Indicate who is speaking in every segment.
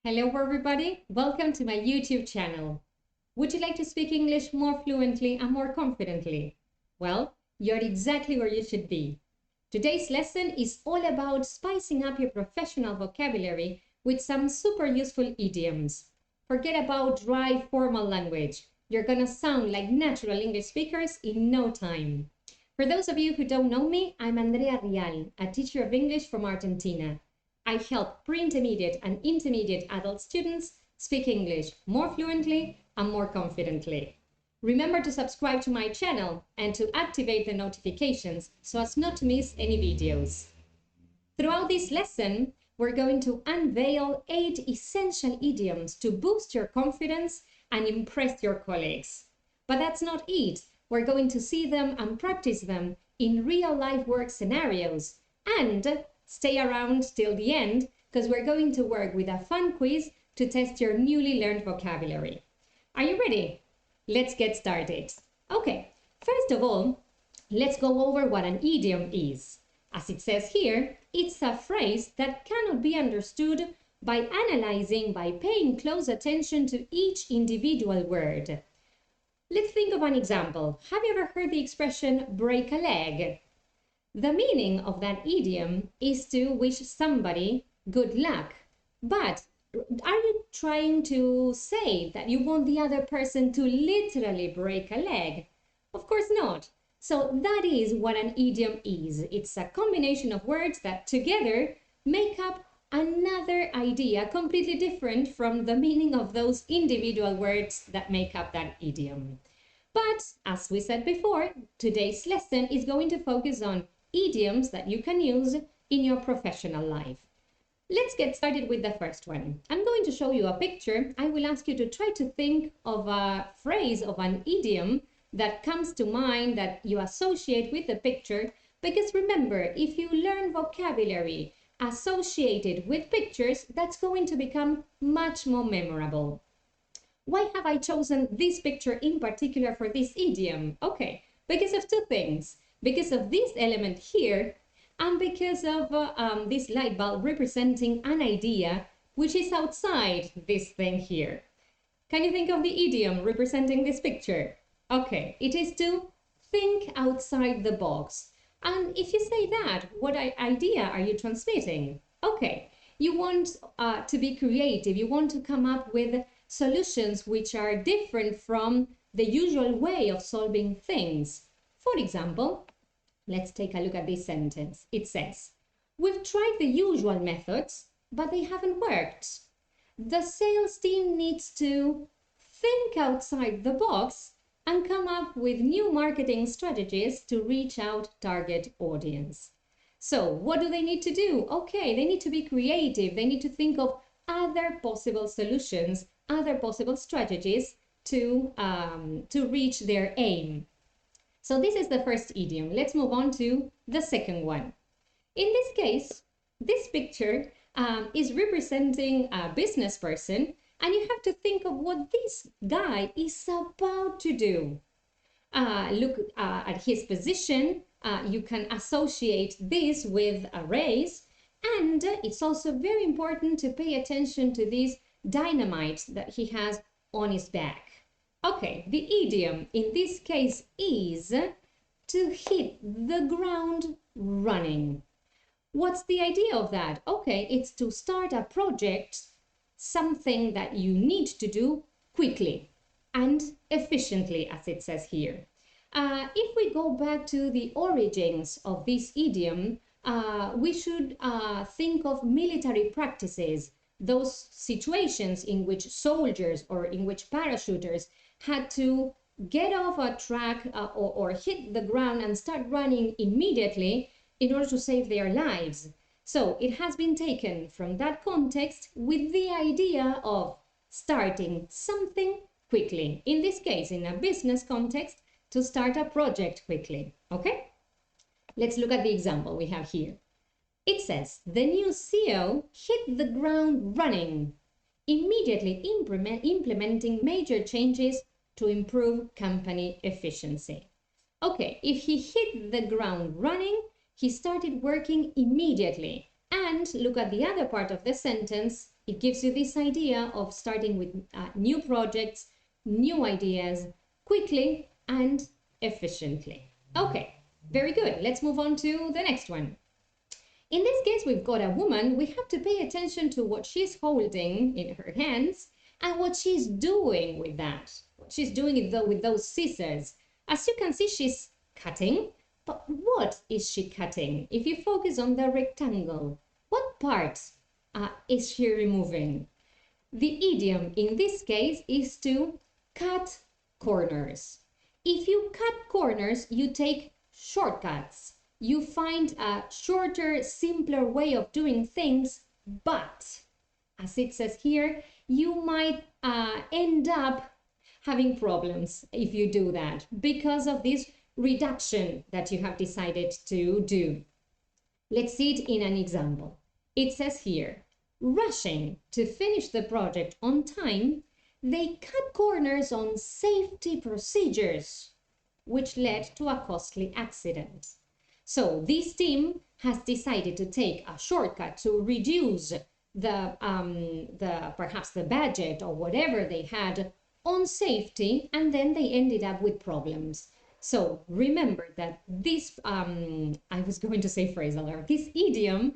Speaker 1: Hello everybody, welcome to my YouTube channel. Would you like to speak English more fluently and more confidently? Well, you're exactly where you should be. Today's lesson is all about spicing up your professional vocabulary with some super useful idioms. Forget about dry formal language. You're gonna sound like natural English speakers in no time. For those of you who don't know me, I'm Andrea Rial, a teacher of English from Argentina. I help pre-intermediate and intermediate adult students speak English more fluently and more confidently. Remember to subscribe to my channel and to activate the notifications so as not to miss any videos. Throughout this lesson, we're going to unveil 8 essential idioms to boost your confidence and impress your colleagues. But that's not it. We're going to see them and practice them in real-life work scenarios. And stay around till the end because we're going to work with a fun quiz to test your newly learned vocabulary. Are you ready? Let's get started. Okay, first of all, let's go over what an idiom is. As it says here, it's a phrase that cannot be understood by analyzing, by paying close attention to each individual word. Let's think of an example. Have you ever heard the expression break a leg? The meaning of that idiom is to wish somebody good luck. But are you trying to say that you want the other person to literally break a leg? Of course not. So that is what an idiom is. It's a combination of words that together make up another idea completely different from the meaning of those individual words that make up that idiom. But as we said before, today's lesson is going to focus on idioms that you can use in your professional life. Let's get started with the first one. I'm going to show you a picture. I will ask you to try to think of a phrase of an idiom that comes to mind that you associate with the picture, because remember, if you learn vocabulary associated with pictures, that's going to become much more memorable. Why have I chosen this picture in particular for this idiom? Okay, because of two things. Because of this element here, and because of this light bulb representing an idea which is outside this thing here. Can you think of the idiom representing this picture? Okay, it is to think outside the box. And if you say that, what idea are you transmitting? Okay, you want to be creative. You want to come up with solutions which are different from the usual way of solving things. For example, let's take a look at this sentence. It says, "We've tried the usual methods, but they haven't worked. The sales team needs to think outside the box and come up with new marketing strategies to reach out target audience." So what do they need to do? Okay, they need to be creative. They need to think of other possible solutions, other possible strategies to reach their aim. So this is the first idiom. Let's move on to the second one. In this case, this picture is representing a business person, and you have to think of what this guy is about to do. Look at his position. You can associate this with a race, and it's also very important to pay attention to this dynamite that he has on his back. Okay, the idiom in this case is to hit the ground running. What's the idea of that? Okay, it's to start a project, something that you need to do quickly and efficiently, as it says here. If we go back to the origins of this idiom, we should think of military practices, those situations in which soldiers or in which parachuters had to get off a track or hit the ground and start running immediately in order to save their lives. So it has been taken from that context with the idea of starting something quickly. In this case, in a business context, to start a project quickly. Okay? Let's look at the example we have here. It says, the new CEO hit the ground running, immediately implementing major changes to improve company efficiency. Okay, if he hit the ground running, he started working immediately. And look at the other part of the sentence, It gives you this idea of starting with new projects, new ideas, quickly and efficiently. Okay, very good. Let's move on to the next one. In this case, we've got a woman. We have to pay attention to what she's holding in her hands and what she's doing with that. What she's doing with those scissors. As you can see, she's cutting. But what is she cutting? If you focus on the rectangle, what part is she removing? The idiom in this case is to cut corners. If you cut corners, you take shortcuts. You find a shorter, simpler way of doing things, but as it says here, you might end up having problems if you do that because of this reduction that you have decided to do. Let's see it in an example. It says here, rushing to finish the project on time, they cut corners on safety procedures, which led to a costly accident. So this team has decided to take a shortcut to reduce perhaps the budget or whatever they had on safety, and then they ended up with problems. So remember that this, I was going to say phrasal verb, this idiom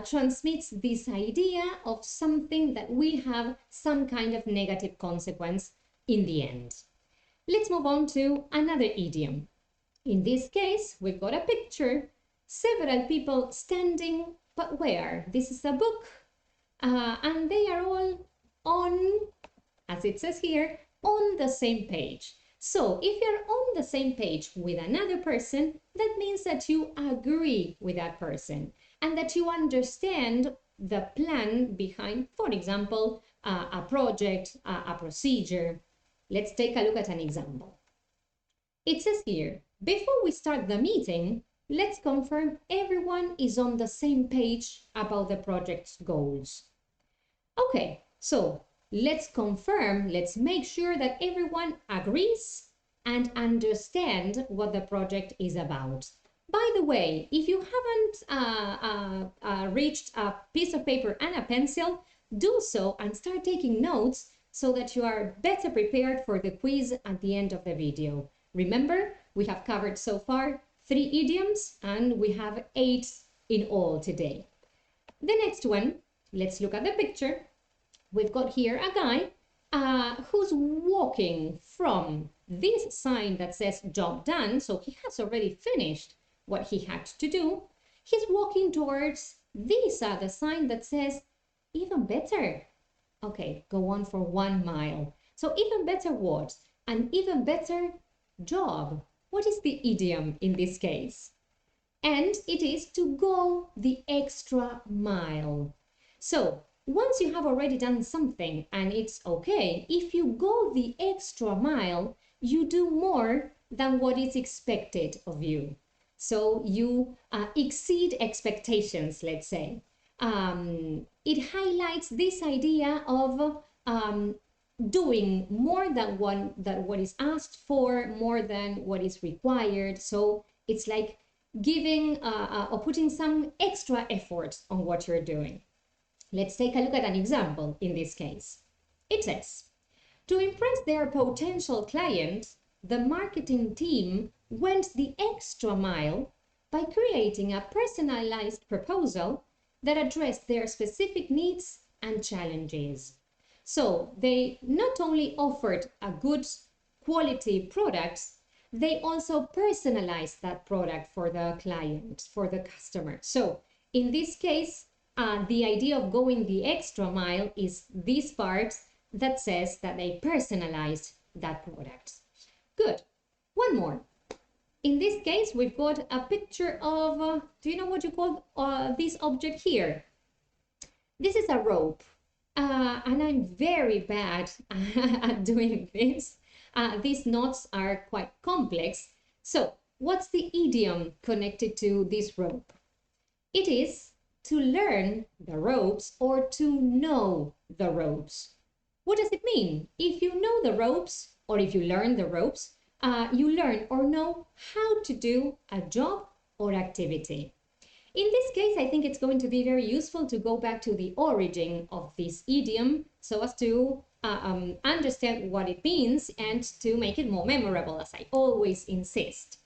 Speaker 1: transmits this idea of something that will have some kind of negative consequence in the end. Let's move on to another idiom. In this case, we've got a picture, several people standing, but where? This is a book, and they are all on, as it says here, on the same page. So if you're on the same page with another person, that means that you agree with that person and that you understand the plan behind, for example, a project, a procedure. Let's take a look at an example. It says here, before we start the meeting, let's confirm everyone is on the same page about the project's goals. Okay, so let's confirm, let's make sure that everyone agrees and understand what the project is about. By the way, if you haven't reached a piece of paper and a pencil, do so and start taking notes so that you are better prepared for the quiz at the end of the video. Remember, we have covered so far 3 idioms and we have 8 in all today. The next one, let's look at the picture. We've got here a guy who's walking from this sign that says job done, so he has already finished what he had to do. He's walking towards this other sign that says even better. Okay, go on for 1 mile. So even better what? An even better job. What is the idiom in this case? And it is to go the extra mile. So once you have already done something and it's okay, if you go the extra mile, you do more than what is expected of you. So you exceed expectations, let's say. It highlights this idea of doing more than what is asked for, more than what is required. So it's like giving or putting some extra effort on what you're doing. Let's take a look at an example in this case. It says, to impress their potential client, the marketing team went the extra mile by creating a personalized proposal that addressed their specific needs and challenges. So they not only offered a good quality product, they also personalized that product for the client, for the customer. So in this case, the idea of going the extra mile is this part that says that they personalized that product. Good. One more. In this case, we've got a picture of, do you know what you call this object here? This is a rope. And I'm very bad at doing this. These knots are quite complex. So what's the idiom connected to this rope? It is to learn the ropes or to know the ropes. What does it mean? If you know the ropes or if you learn the ropes, you learn or know how to do a job or activity. In this case, I think it's going to be very useful to go back to the origin of this idiom so as to understand what it means and to make it more memorable, as I always insist.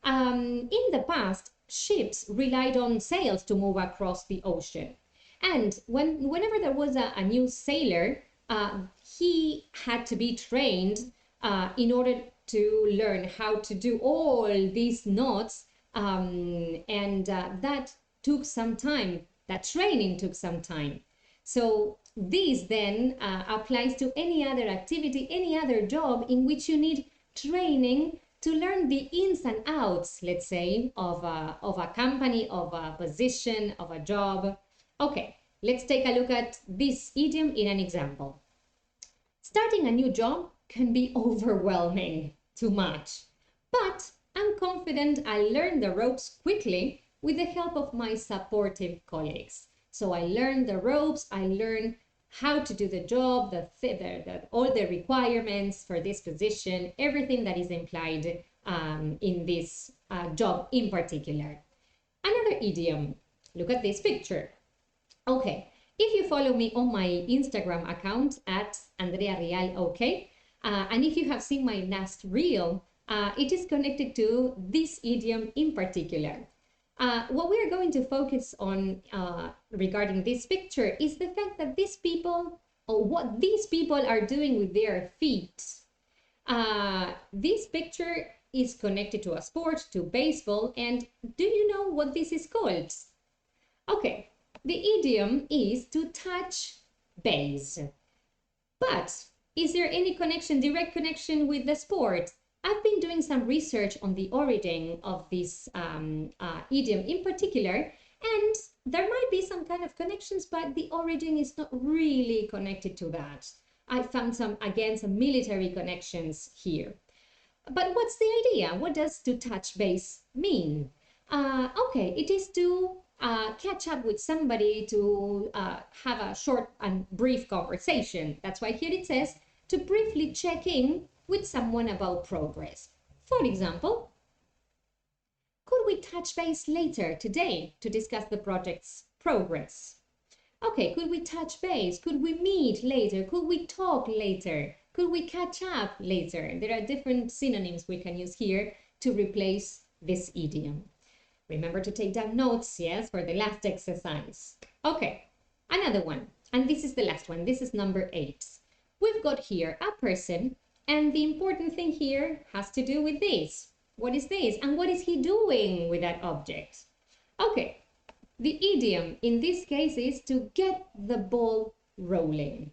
Speaker 1: In the past, ships relied on sails to move across the ocean. And whenever there was a new sailor, he had to be trained in order to learn how to do all these knots, and that took some time. That training took some time. So this then applies to any other activity, any other job in which you need training to learn the ins and outs, let's say, of a company, of a position, of a job. Okay, let's take a look at this idiom in an example. Starting a new job can be overwhelming, too much, but I'm confident I'll learn the ropes quickly with the help of my supportive colleagues. So I learn the ropes, I learn how to do the job, all the requirements for this position, everything that is implied in this job in particular. Another idiom, look at this picture. Okay, if you follow me on my Instagram account at Andrea Rial, okay, and if you have seen my last reel, it is connected to this idiom in particular. What we are going to focus on regarding this picture is the fact that these people, or what these people are doing with their feet. This picture is connected to a sport, to baseball, and do you know what this is called? Okay, the idiom is to touch base. But is there any connection, direct connection with the sport? I've been doing some research on the origin of this idiom in particular, and there might be some kind of connections, but the origin is not really connected to that. I found some military connections here. But what's the idea? What does to touch base mean? Okay, it is to catch up with somebody, to have a short and brief conversation. That's why here it says to briefly check in with someone about progress. For example, could we touch base later today to discuss the project's progress? Okay, could we touch base? Could we meet later? Could we talk later? Could we catch up later? There are different synonyms we can use here to replace this idiom. Remember to take down notes, yes, for the last exercise. Okay, another one, and this is the last one. This is number 8. We've got here a person, and the important thing here has to do with this. What is this? And what is he doing with that object? Okay, the idiom in this case is to get the ball rolling.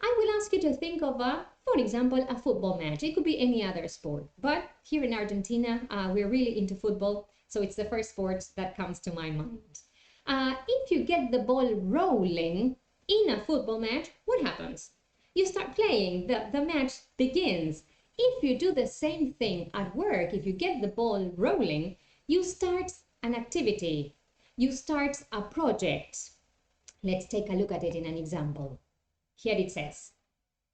Speaker 1: I will ask you to think of for example, a football match. It could be any other sport, but here in Argentina, we're really into football, so it's the first sport that comes to my mind. If you get the ball rolling in a football match, what happens? You start playing, the match begins. If you do the same thing at work, if you get the ball rolling, you start an activity, you start a project. Let's take a look at it in an example. Here it says,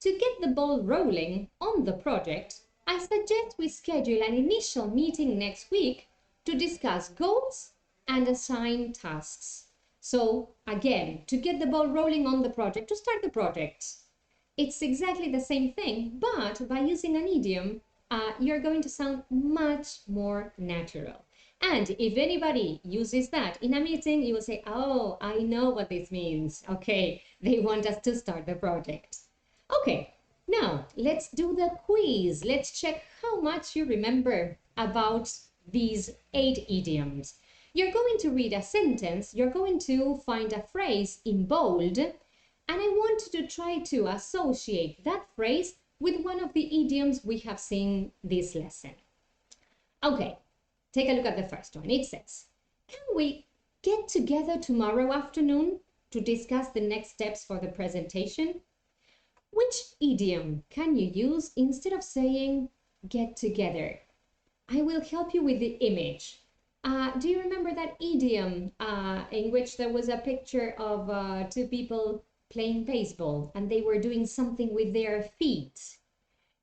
Speaker 1: to get the ball rolling on the project, I suggest we schedule an initial meeting next week to discuss goals and assign tasks. So again, to get the ball rolling on the project, to start the project. It's exactly the same thing, but by using an idiom, you're going to sound much more natural. And if anybody uses that in a meeting, you will say, oh, I know what this means. Okay, they want us to start the project. Okay, now let's do the quiz. Let's check how much you remember about these 8 idioms. You're going to read a sentence, you're going to find a phrase in bold, and I want you to try to associate that phrase with one of the idioms we have seen this lesson. Okay, take a look at the first one. It says, can we get together tomorrow afternoon to discuss the next steps for the presentation? Which idiom can you use instead of saying get together? I will help you with the image. Do you remember that idiom in which there was a picture of 2 people playing baseball and they were doing something with their feet?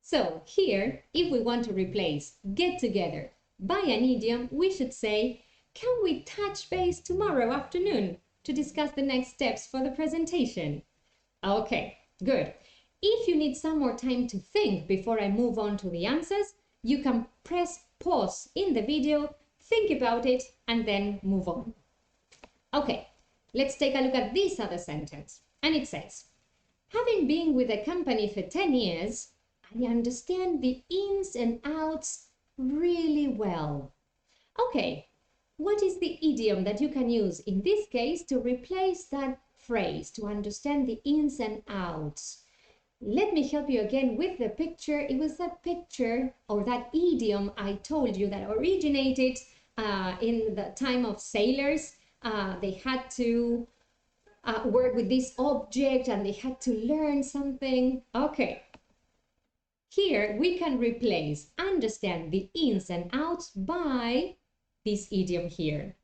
Speaker 1: So here, if we want to replace get together by an idiom, we should say can we touch base tomorrow afternoon to discuss the next steps for the presentation? Okay, good. If you need some more time to think before I move on to the answers, you can press pause in the video, think about it, and then move on. Okay, let's take a look at this other sentence. And it says, having been with the company for 10 years, I understand the ins and outs really well. Okay, what is the idiom that you can use in this case to replace that phrase, to understand the ins and outs? Let me help you again with the picture. It was that picture or that idiom I told you that originated in the time of sailors. They had to work with this object and they had to learn something. Okay. Here we can replace understand the ins and outs by this idiom here.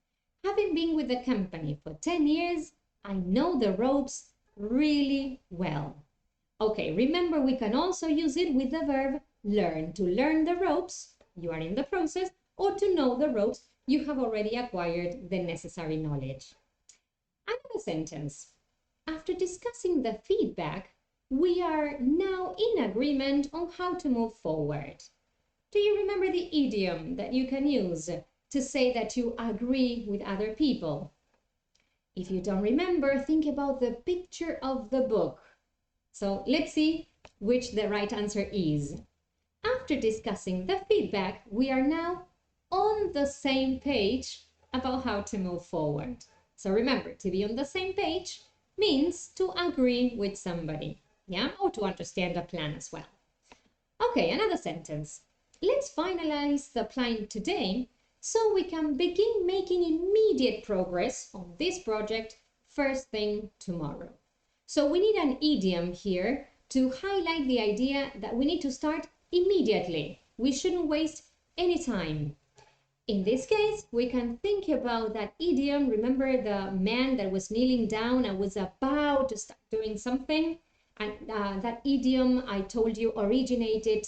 Speaker 1: Having been with the company for 10 years, I know the ropes really well. Okay, remember we can also use it with the verb learn. To learn the ropes, you are in the process, or to know the ropes, you have already acquired the necessary knowledge. Another sentence. After discussing the feedback, we are now in agreement on how to move forward. Do you remember the idiom that you can use to say that you agree with other people? If you don't remember, think about the picture of the book. So let's see which the right answer is. After discussing the feedback, we are now on the same page about how to move forward. So remember, to be on the same page means to agree with somebody, yeah, or to understand the plan as well. Okay, another sentence. Let's finalize the plan today so we can begin making immediate progress on this project first thing tomorrow. So we need an idiom here to highlight the idea that we need to start immediately. We shouldn't waste any time. In this case, we can think about that idiom. Remember the man that was kneeling down and was about to start doing something? And that idiom I told you originated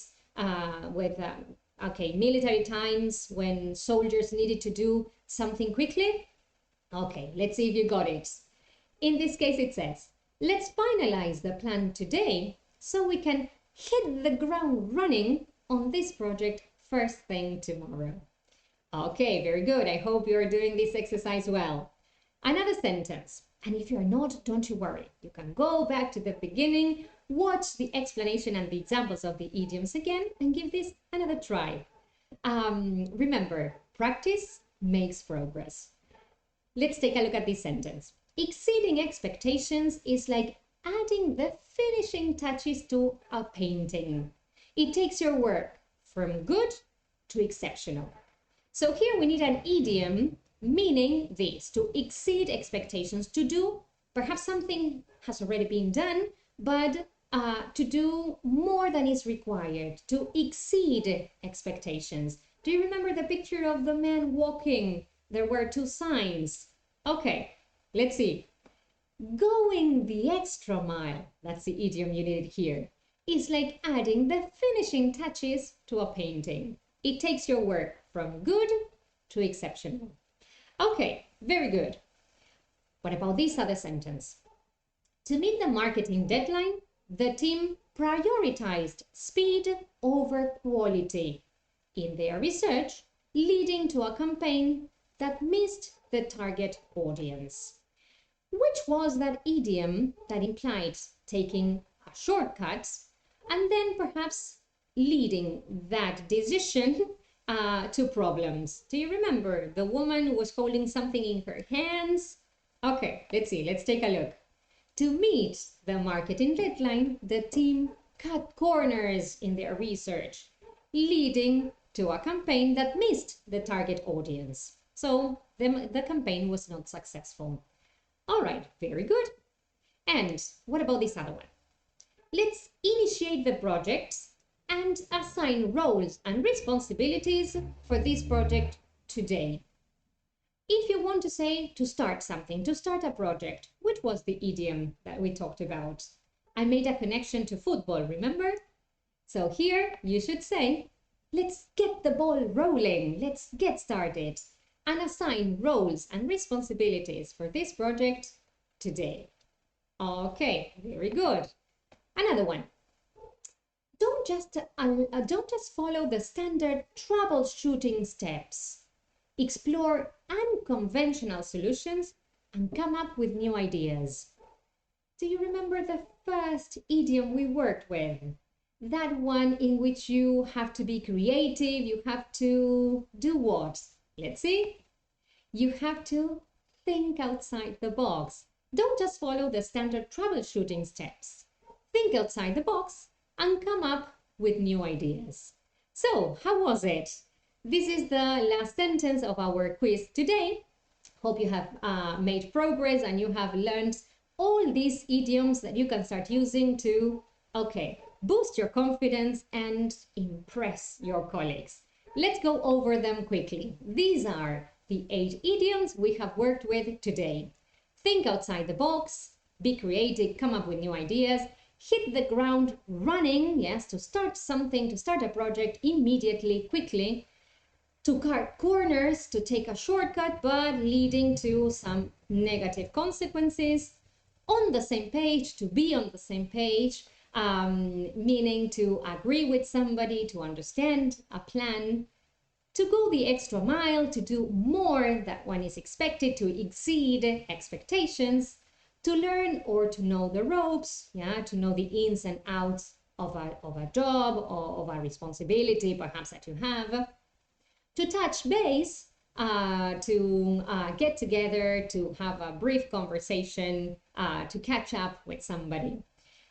Speaker 1: with military times when soldiers needed to do something quickly. Okay, let's see if you got it. In this case, it says, let's finalize the plan today so we can hit the ground running on this project first thing tomorrow. Okay, very good. I hope you're doing this exercise well. Another sentence. And if you're not, don't you worry. You can go back to the beginning, watch the explanation and the examples of the idioms again, and give this another try. Remember, practice makes progress. Let's take a look at this sentence. Exceeding expectations is like adding the finishing touches to a painting. It takes your work from good to exceptional. So here we need an idiom meaning this, to exceed expectations, to do, perhaps something has already been done, but to do more than is required, to exceed expectations. Do you remember the picture of the man walking? There were two signs. Okay, let's see. Going the extra mile, that's the idiom you needed here, is like adding the finishing touches to a painting. It takes your work from good to exceptional. Okay, very good. What about this other sentence? To meet the marketing deadline, the team prioritized speed over quality in their research, leading to a campaign that missed the target audience. Which was that idiom that implied taking a shortcut and then perhaps leading that decision to problems? Do you remember the woman was holding something in her hands? Okay, let's see, let's take a look. To meet the marketing deadline, the team cut corners in their research, leading to a campaign that missed the target audience. So the campaign was not successful. All right, very good. And what about this other one? Let's initiate the projects and assign roles and responsibilities for this project today. If you want to say to start something, to start a project, which was the idiom that we talked about? I made a connection to football, remember? So here you should say, let's get the ball rolling, let's get started. and assign roles and responsibilities for this project today. Okay, very good. Another one. Don't just follow the standard troubleshooting steps. Explore unconventional solutions and come up with new ideas. Do you remember the first idiom we worked with? That one in which you have to be creative, you have to do what? Let's see. You have to think outside the box. Don't just follow the standard troubleshooting steps. Think outside the box and come up with new ideas. So, how was it? This is the last sentence of our quiz today. Hope you have made progress and you have learned all these idioms that you can start using to, boost your confidence and impress your colleagues. Let's go over them quickly. These are the 8 idioms we have worked with today. Think outside the box, be creative, come up with new ideas, hit the ground running, yes, to start something, to start a project immediately, quickly, to cut corners, to take a shortcut, but leading to some negative consequences. On the same page, to be on the same page, meaning to agree with somebody, to understand a plan, to go the extra mile, to do more than one is expected, to exceed expectations, to learn or to know the ropes, to know the ins and outs of a job or of a responsibility perhaps that you have, to touch base, to get together, to have a brief conversation, to catch up with somebody.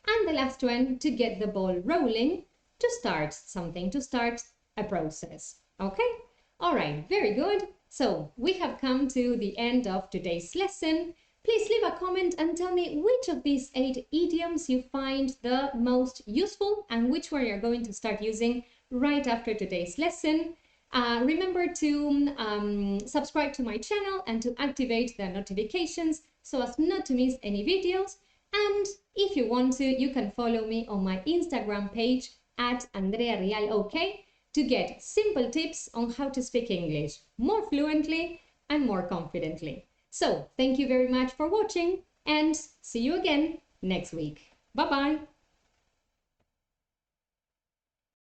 Speaker 1: And the last one, to get the ball rolling, to start something, to start a process. Okay? All right, very good. So we have come to the end of today's lesson. Please leave a comment and tell me which of these 8 idioms you find the most useful and which one you're going to start using right after today's lesson. Remember to subscribe to my channel and to activate the notifications so as not to miss any videos. And if you want to, you can follow me on my Instagram page at Andrea Rial, okay, to get simple tips on how to speak English more fluently and more confidently. So, thank you very much for watching and see you again next week. Bye-bye.